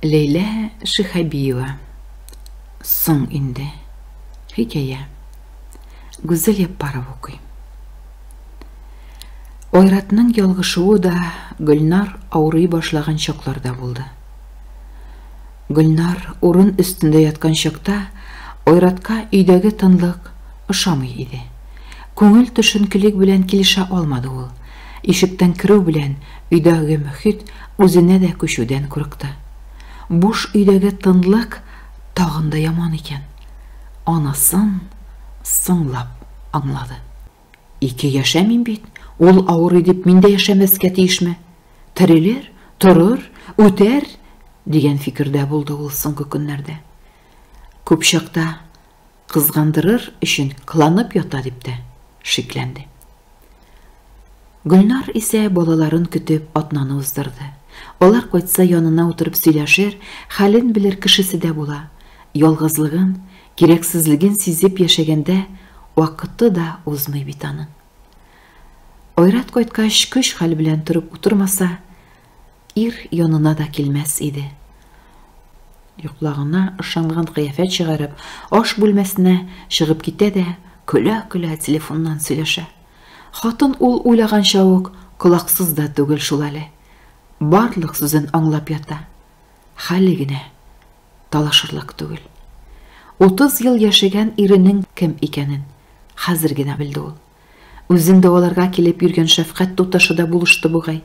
Лейла Шихабиева. Соң инде. Хикәя. Гүзәл Яппаров укый. Ойратның ялгышуы да Гөлнар аурый башлаган чакларда булды. Гөлнар урын өстендә яткан чакта Ойратка өйдәге тынлык ошамый иде. Күңел төшенкелек белән килешә алмады ул. Ишектән керү белән өйдәге мөхит үзенә дә күчүдән курыкты. Буш өйдәге тынлык тагын да яман икән. Анасын соңлап аңлады. 2 яшәмим бит, ул авырый дип мин дә яшәмәскә тиешме? Терелер, торыр, үтәр дигән фикердә булды ул соңгы көннәрдә. Күп чакта кызгандырыр өчен кыланып ята дип тә шикләнде. Гөлнар исә балаларын көтеп атнаны уздырды. Алар кайтса янына утырып сөйләшер, хәлен белер кешесе дә була. Ялгызлыгын, кирәксезлеген сизеп яшәгәндә вакыты да узмый бит аның. Ойрат кайткач көч хәл белән торып утырмаса, ир янына да килмәс иде. Юклагына ышанган кыяфәт чыгарып, аш бүлмәсенә чыгып китә дә, көлә-көлә телефоннан сөйләшә. Хатын ул уйлаганча ук колаксыз да түгел шул әле. Барлык сүзен аңлап ята. Хәле генә талашырлык түгел. 30 ел яшәгән иренең кем икәнен хәзер генә белде ул. Үзен даваларга килеп йөргән шәфкать туташы да булышты бугай.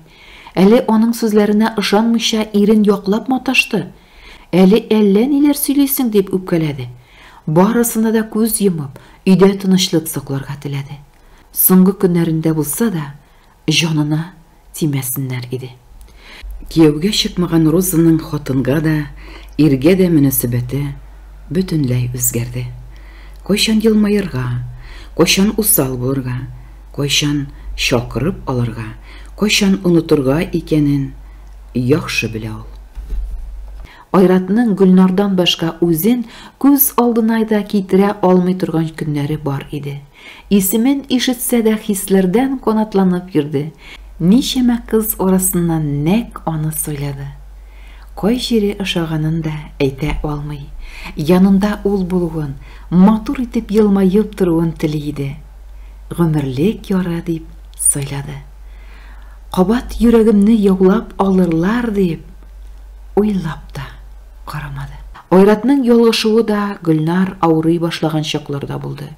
Әле аның сүзләренә ышанмыйча ирен яклап маташты. Әле әллә ниләр сөйлисең дип үпкәләде. Барысына да күз йомып, өйдә тынычлык сакларга теләде. Соңгы көннәрендә булса да, җанына тимәсеннәр иде. Кияүгә чыкмаган Розаның хатынга да, иргә дә мөнәсәбәте бөтенләй үзгәрде. Кайчан елмаерга, кайчан усал булырга, кайчан чакырып алырга, кайчан онытырга икәнен яхшы белә ул. Ойратның Гөлнардан башка үзен күз алдына да китерә алмый торган көннәре бар иде. Исемен ишетсә дә хисләрдән канатланып йөрде. Ничәмә кыз арасыннан нәк аны сөйләде. Кай җире ошаганын да әйтә алмый. Янында ул булуын, матур итеп елмаеп торуын тели иде. Гомерлек яра дип сөйләде. Кабат йөрәгемне яулап алырлар дип уйлап да карамады. Ойратның ялгышуы да Гөлнар аурый башлаган чакларда булды.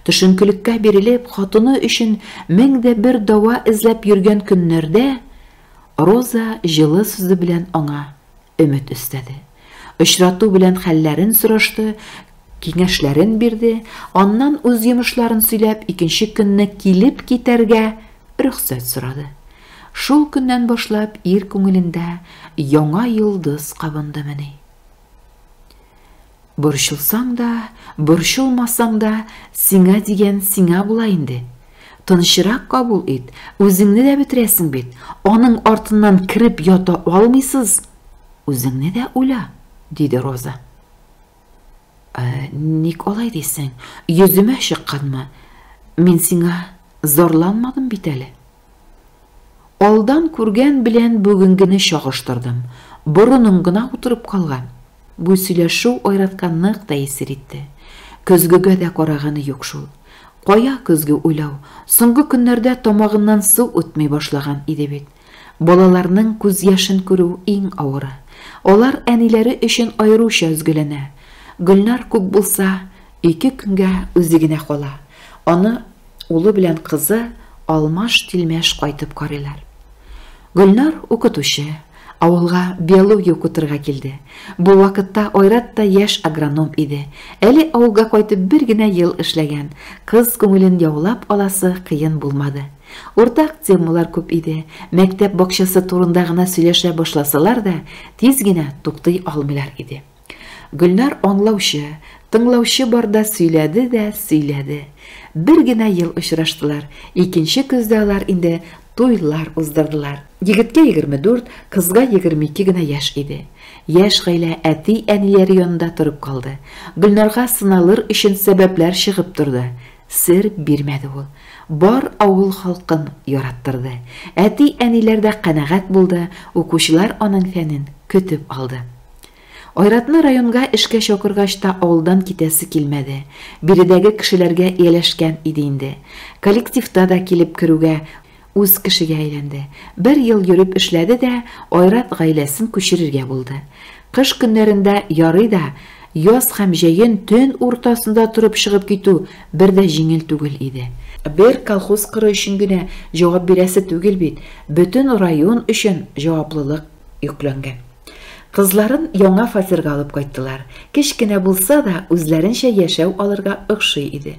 Төшенкелеккә бирелеп, хатыны өчен 1001 дава эзләп йөргән көннәрдә Роза җылы сүзе белән аңа өмет өстәде. Очрату белән хәлләрен сорашты, киңәшләрен бирде, аннан үз йомышларын сөйләп, икенче көнне килеп китәргә рөхсәт сорады. Шул көннән башлап ир күңелендә яңа йолдыз кабынды менә. Борчылсаң да, борчылмасаң да, сиңа дигән сиңа була инде. Тынычрак кабул ит, үзеңне дә бетерәсең бит. Аның артыннан кирип ята алмыйсыз. Үзеңне дә уйла, диде Роза. Ник алай дисең? Йөземә чыкканмы? Мин сиңа зарланмадым бит әле. Алдан күргән белән бүгенгене чагыштырдым. Борының гына утырып калган. Бу сөйләшү Ойратка нык тәэсир итте. Көзгөгә дә караганы юк шул. Кая көзгө уйлау, соңгы көннәрдә тамагыннан су үтмәй башлаган иде бит. Балаларның күз яшын күрү иң авыры. Алар әниләре өчен айрыуча үзгәләнә. Гөлнар күп булса, 2 көнгә үзе генә кала. Аны улы белән кызы алмаш-тилмәш кайтып карыйлар. Гөлнар укытучы, авылга биология укытырга килде. Бу вакытта Ойрат та яшь агроном иде. Әле авылга кайтып бер генә ел эшләгән. Кыз күңелен яулап аласы кыен булмады. Уртак темалар күп иде. Мәктәп бакчасы турында гына сөйләшә башласалар да, тиз генә туктый алмыйлар иде. Гөлнар аңлаучы, тыңлаучы барда сөйләде дә сөйләде. Бер генә ел очраштылар. Икенче көздә алар инде туйлар уздырдылар. Егеткә 24, кызга 22 генә яшь иде. Яшь гаилә әти әниләре янында торып калды. Гөлнарга сыналыр өчен сәбәпләр чыгып торды. Сер бирмәде ул. Бар авыл халкын яраттырды. Әти әниләр дә канәгать булды, укучылар аның фәнен көтеп алды. Айратны районга эшкә чакыргач та авылдан китәсе килмәде. Биредәге кешеләргә ияләшкән иде инде. Коллективта да килеп керүгә үз кешегә әйләнде. 1 ел йөреп эшләде дә Айрат гаиләсен күчерергә булды. Кыш көннәрендә ярый да яз һәм җәен төн уртасында торып чыгып китү бер дә җиңел түгел иде. Бер колхоз кыры өчен генә җавап бирәсе түгел бит, бөтен район өчен җаваплылык йөкләнгән. Кызларын яңа фатирга алып кайттылар. Кечкенә булса да үзләренчә яшәү алырга охшый иде.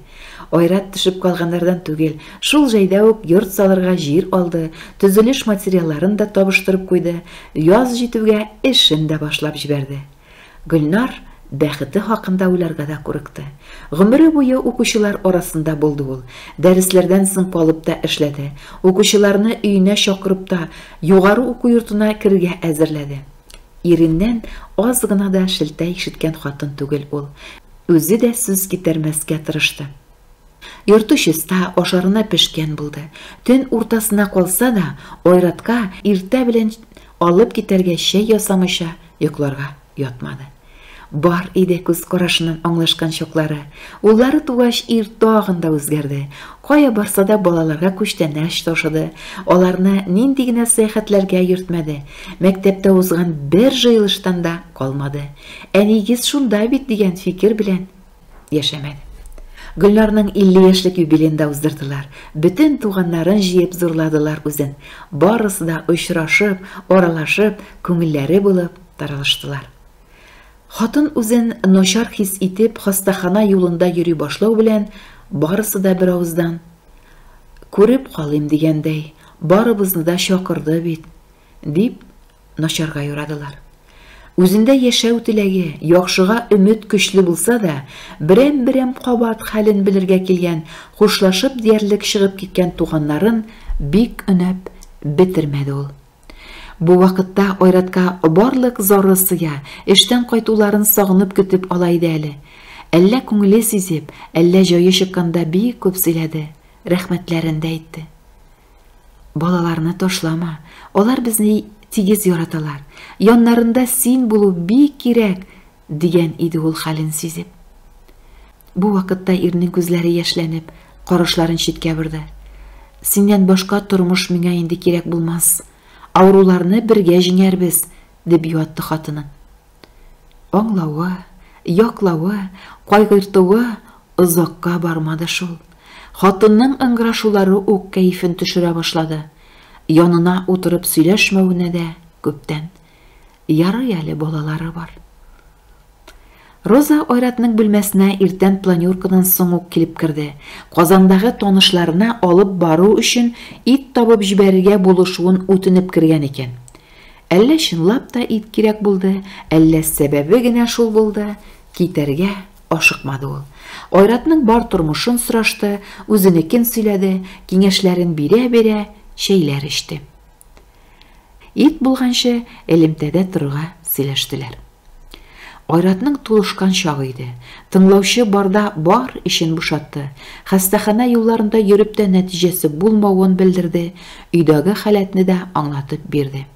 Айрат төшеп калганнардан түгел, шул җайда ук йорт салырга җир алды, төзелеш материалларын да табыштырып куйды, яз җитүгә эшен дә башлап җибәрде. Гөлнар бәхете хакында уйларга да курыкты. Гомере буе укучылар арасында булды ул. Дәресләрдән соң калып эшләде. Укучыларны өенә чакырып та югары уку йортына кергә әзерләде. Иреннән аз гына да шелтә ишеткән хатын түгел ул. Үзе дә сүз китермәскә тырышты. Йорты чиста, ашарына пешкән булды. Төн уртасына калса да, Айратка иртә белән алып китәргә чәй ясамыйча йокларга ятмады. Бар иде күз карашыннан аңлашкан чаклары. Уллары тугач ир тагын да үзгәрде. Кая барса да балаларга күчтәнәш ташыды. Аларны нинди генә сәяхәтләргә йөртмәде. Мәктәптә узган бер җыелыштан да калмады. Әнигез шунда бит дигән фикер белән яшәмәде. Гөлнарның 50 яшьлек юбилеен да уздырдылар. Бөтен туганнарын җыеп зурладылар үзен. Барысы да очрашып, аралашып, күңелләре булып таралыштылар. Хатын үзен начар хис итеп хастахана юлында йөри башлау белән барысы да бер авыздан күреп калыйм дигәндәй, барыбызны да чакырды бит, дип начарга юрадылар. Үзендә яшәү теләге, яхшыга өмет көчле булса да, берәм-берәм кабат хәлен белергә килгән, хушлашып диярлек чыгып киткән туганнарын бик өнәп бетермәде ул. Бу вакытта Айратка барлык зарысыя, эштән кайтуларын сагынып көтеп ала иде әле. Әллә күңеле сизеп, әллә җае чыкканда бик күп сөйләде, рәхмәтләрен дә әйтте. Балаларны ташлама, алар безне тигез яраталар. Яннарында син булу бик кирәк, дигән иде ул хәлен сизеп. Бу вакытта ирнең күзләре яшьләнеп, карашларын читкә борды. Синнән башка тормыш миңа инде кирәк булмас. Ауруларны бергә җиңәрбез, дип юатты хатынын. Аңлавы, яклавы, кайгыртуы озакка бармады шул. Хатынның ыңгырашулары ук кәефен төшерә башлады. Янына утырып сөйләшмәвенә дә күптән. Ярый әле балалары бар. Роза Айратның бүлмәсенә иртән планеркадан соң ук килеп керде. Казандагы танышларына алып бару өчен ит табып җибәрергә булышуын үтенеп кергән икән. Әллә чынлап та ит кирәк булды, әллә сәбәбе генә шул булды, китәргә ашыкмады ул. Айратның бар тормышын сорашты, үзенекен сөйләде, киңәшләрен бирә-бирә, чәйләр эчте. Ит булганчы элемтәдә торырга сөйләштеләр. Айратның тулышкан чагы иде. Тыңлаучы барда бар ишен бушатты. Хастахана юлларында йөреп тә нәтиҗәсе булмавын белдерде, өйдәге халәтне дә аңлатып бирде.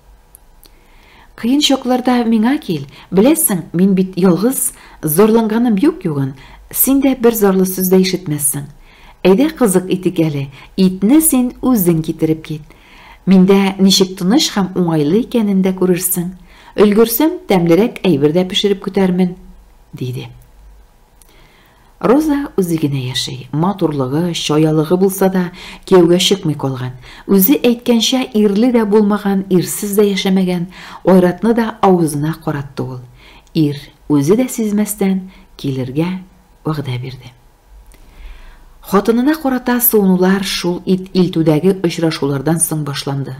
Кыен чакларда миңа кил, беләсең, мин бит ялгыз, зарланганым юк-югын, син дә бер зарлы сүз дә ишетмәссең. Әйдә кызык итик әле, итне син үзең китереп кит. Миндә ничек тыныч һәм уңайлы икәнен дә күрерсең. Өлгөрсәм, тәмлерәк әйбер дә пешереп күтәрмен, диде. Роза үзе генә яшәй, матурлыгы, чаялыгы булса да, кияүгә чыкмый калган. Үзе әйткәнчә ирле дә булмаган, ирсез дә яшәмәгән, Айратны да авызына каратты ул. Ир үзе дә сизмәстән килергә вәгъдә бирде. Хатынына карата суынулар шул илтүдәге очрашулардан соң башланды.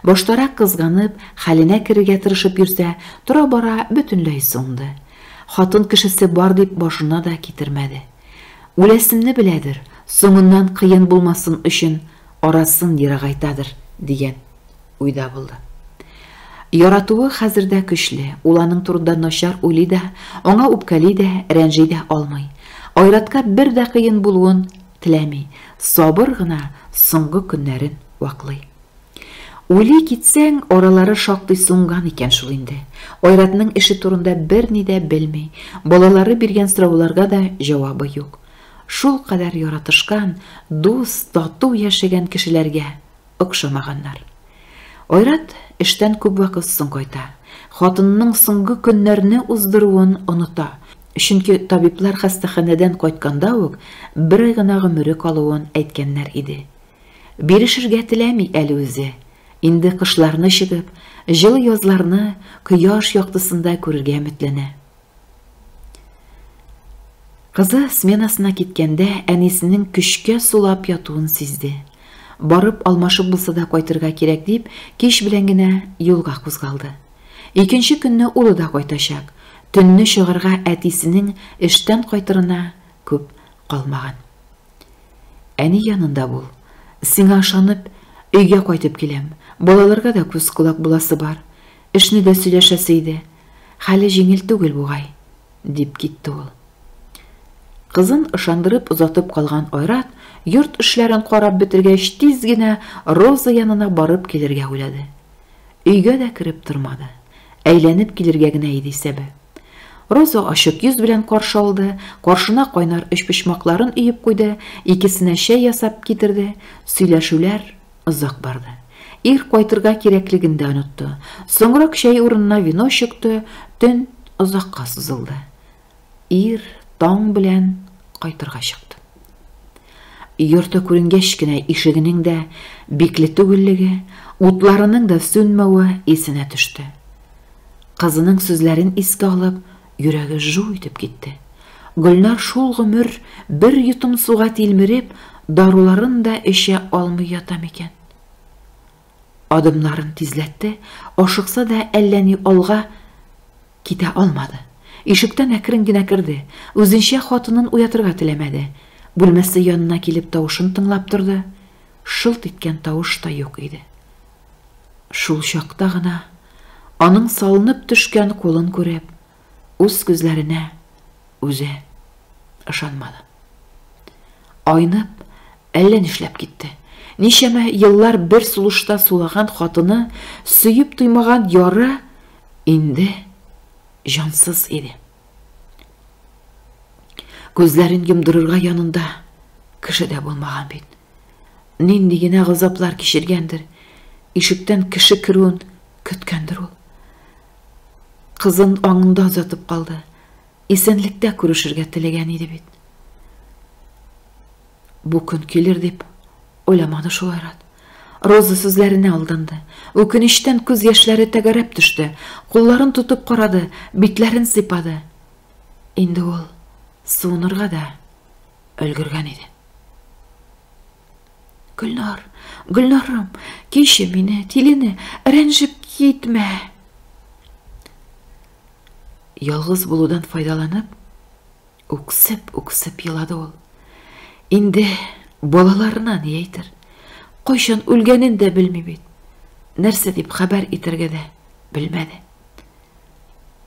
Баштарак кызганып, хәленә керергә тырышып йөрсә, тора-бара бөтенләй суынды. Хатын кешесе бар дип башына да китермәде. Үләсемне беләдер, соңыннан кыен булмасын өчен арасын ерагайтадыр, дигән уйда булды. Яратуы хәзердә көчле, ул аның турында начар уйлый да, аңа үпкәли дә, рәнҗи дә алмый. Айратка бер дә кыен булуын теләми, сабыр гына соңгы көннәрен ваклый. Уйлый китсәң, аралары шактый суңган икән шул инде. Айратның эше турында бер ни дә белми, балалары биргән сорауларга да җавабы юк. Шул кадәр яратышкан, дус, тату яшәгән кешеләргә охшамаганнар. Айрат эштән күп вакыт соң кайта. Хатынының соңгы көннәрне уздыруын оныта. Чөнки табиблар хастаханәдән кайтканда ук бер ай гына гомере калуын әйткәннәр иде. Бирешергә теләми әле үзе. Инде кышларны чыгып, җылы язларны кояш яктысында күрергә өметләнә. Кызы сменасына киткәндә әнисенең көчкә сулап ятуын сизде. Барып алмашып булса да кайтырга кирәк дип, кич белән генә юлга кузгалды. Икенче көнне улы да кайтачак. Төнне чыгарга әтисенең эштән кайтырына күп калмаган. Әни янында бул. Сиңа ышанып, өйгә кайтып киләм. Балаларга да күз кулак буласы бар. Эшне дә сөйләшәсе иде. Хәле җиңел түгел бугай, дип китте ул. Кызын ышандырып узатып калган Айрат, йорт эшләрен карап бетергәч тиз генә Роза янына барып килергә уйлады. Өйгә дә кирип тормады. Әйләнеп килергә генә иде сәбәп. Роза ачык йөз белән каршы алды, каршына кайнар эчпочмакларын өеп куйды, икесенә чәй ясап китерде. Сөйләшүләр озак барды. Ир кайтырга кирәклеген дә онытты. Соңрак чәй урынына вино чыкты, төн озакка сузылды. Ир таң белән кайтырга чыкты. Йорты күренгәч кенә ишегенең дә бикле түгеллеге, утларының да сүнмәве исенә төште. Кызының сүзләрен искә алып, йөрәге жу итеп китте. Гөлнар шул гомер бер йотым суга тилмереп, даруларын да эчә алмый ята микән? Адымнарын тизләтте, ашыкса да әллә ни алга китә алмады. Ишектән әкрен генә керде, үзенчә хатынын уятырга теләмәде. Бүлмәсе янына килеп тавышын тыңлап торды. Шылт иткән тавыш та юк иде. Шул чакта гына аның салынып төшкән кулын күреп, үз күзләренә үзе ышанмады. Айнып, әллә нишләп китте. Ничәмә еллар бер сулышта сулаган хатыны, сөйеп туймаган яры инде җансыз иде. Күзләрен йомдырырга янында кеше дә булмаган бит. Нинди генә газаплар кичергәндер, ишектән кеше керүен көткәндер ул. Кызын аңында озатып калды. Исәнлектә күрешергә теләгән иде бит. Бу көн килер дип уйламады шул Айрат. Роза сүзләренә алданды. Үкенечтән күз яшьләре тәгәрәп төште. Кулларын тутып карады, битләрен сыйпады. Инде ул суынырга да өлгергән иде. Гөлнар, Гөлнарым, кичә мине, тилене, рәнҗеп китмә. Ялгыз булудан файдаланып, үксеп елады ул. Инде балаларына ни әйтер? Кайчан үлгәнен дә белми бит. Нәрсә дип хәбәр итәргә дә белмәде.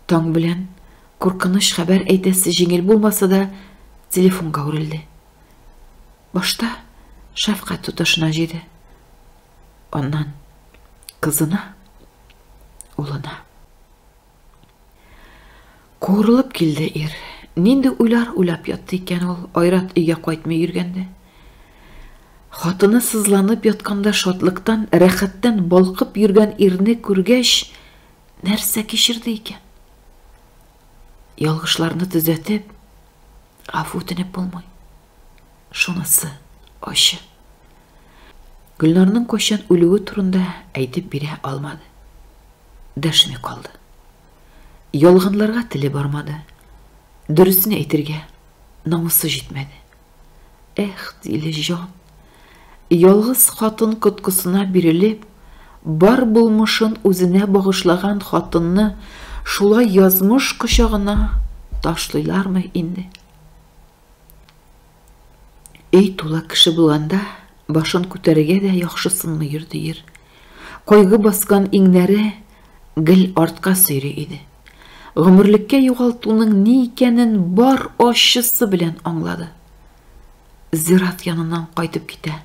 Таң белән куркыныч хәбәр әйтәсе җиңел булмаса да, телефонга үрелде. Башта шәфкать туташына җиде. Аннан кызына, улына. Курылып килде ир. Нинди уйлар уйлап ятты икән ул Айрат өйгә кайтмый йөргәндә. Хатыны сызланып ятканда шатлыктан, рәхәттән балкып йөргән ирне күргәч, нәрсә кичерде икән? Ялгышларны төзәтеп, гафу үтенеп булмый. Шунысы ачы. Гөлнарның кайчан үлүе турында әйтеп бирә алмады. Дәшми калды. Ялганларга теле бармады. Дөресен әйтергә намысы җитмәде. Эх, диле җан. Ялгыз хатын коткысына бирелеп, бар булмышын үзенә багышлаган хатынны шулай язмыш кочагына ташлыйлармы инде? Эй тула кеше булганда, башын күтәрергә дә яхшысынмы йөрде ир. Кайгы баскан иңнәре гел артка сөйри иде. Гомерлеккә югалтуның ни икәнен бар ачысы белән аңлады. Зират яныннан кайтып китә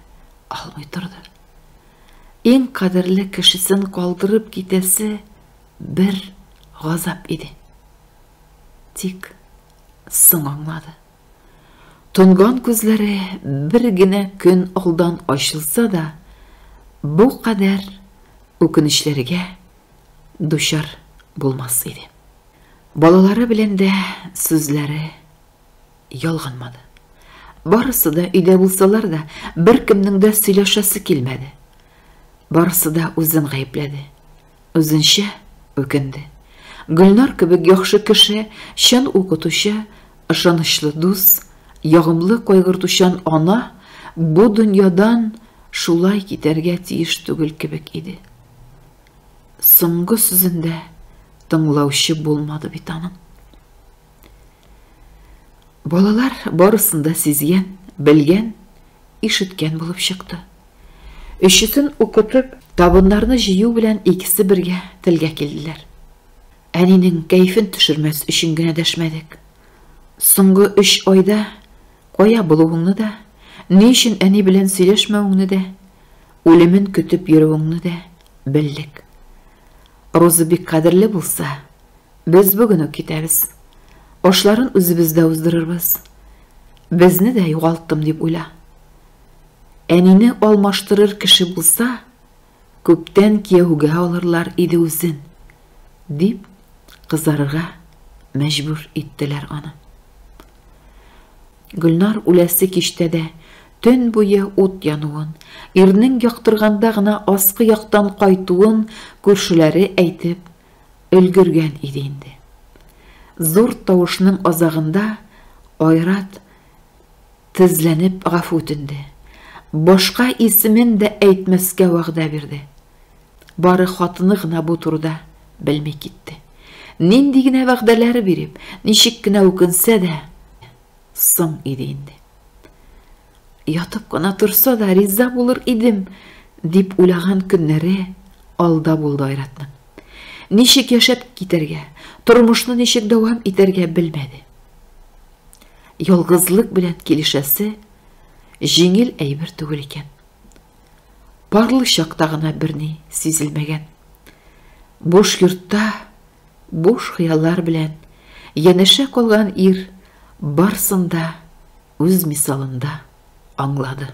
алмый торды. ең қадірлі кішісін қалдырып кетесі бір ғазап еді. Тик соң аңлады. Тұнған көзләре бір генә күн алдан ачылса да, бұл қадар өкінішлерге душар булмас еді. Балалары белән дә сүзләре ялганмады. Барысы да өйдә булсалар да, бер кемнең дә сөйләшәсе килмәде. Барысы да үзен гаепләде, үзенчә өкенде. Гөлнар кебек яхшы кеше, чын укытучы, ышанычлы дус, ягымлы кайгыртучан ана бу дөньядан шулай китәргә тиеш түгел кебек иде. Соңгы сүзендә тыңлаучы булмады бит аның. Балалар барысын да сизгән, белгән, ишеткән булып чыкты. Өчесен укытып, табыннарны җыю белән икесе бергә телгә килделәр. Әнинең кәйфен төшермәс өчен генә дәшмәдек. Соңгы 3 айда кая булуыңны да, ни өчен әни белән сөйләшмәүеңне дә, үлемен көтеп йөрүеңне дә белдек. Роза бик кадерле булса, без бүген үк китәбез. Ашларын үзебездә уздырырбыз. Безне дә югалттым дип уйла. Әнине алмаштырыр кеше булса, күптән кияүгә алырлар иде үзен, дип кызарырга мәҗбүр иттеләр аны. Гөлнар үләсе кичтә дә төн буе ут януын, ирнең яктырганда гына аскы яктан кайтуын күршеләре әйтеп өлгергән иде инде. Зур тавышның азагында Айрат тезләнеп гафу үтенде. Башка исемен дә әйтмәскә вәгъдә бирде. Бары хатыны гына бу турыда белми китте. Нинди генә вәгъдәләр биреп, ничек кенә үкенсә дә, соң иде инде. Ятып кына турса да риза булыр идем, дип уйлаган көннәре алда булды Айратның. Ничек яшәп китәргә, тормышны ничек дәвам итәргә белмәде. Ялгызлык белән килешәсе җиңел әйбер түгел икән. Парлы чакта гына берни сизелмәгән. Буш йортта, буш хыяллар белән янәшә калган ир барсын да үз мисалында аңлады.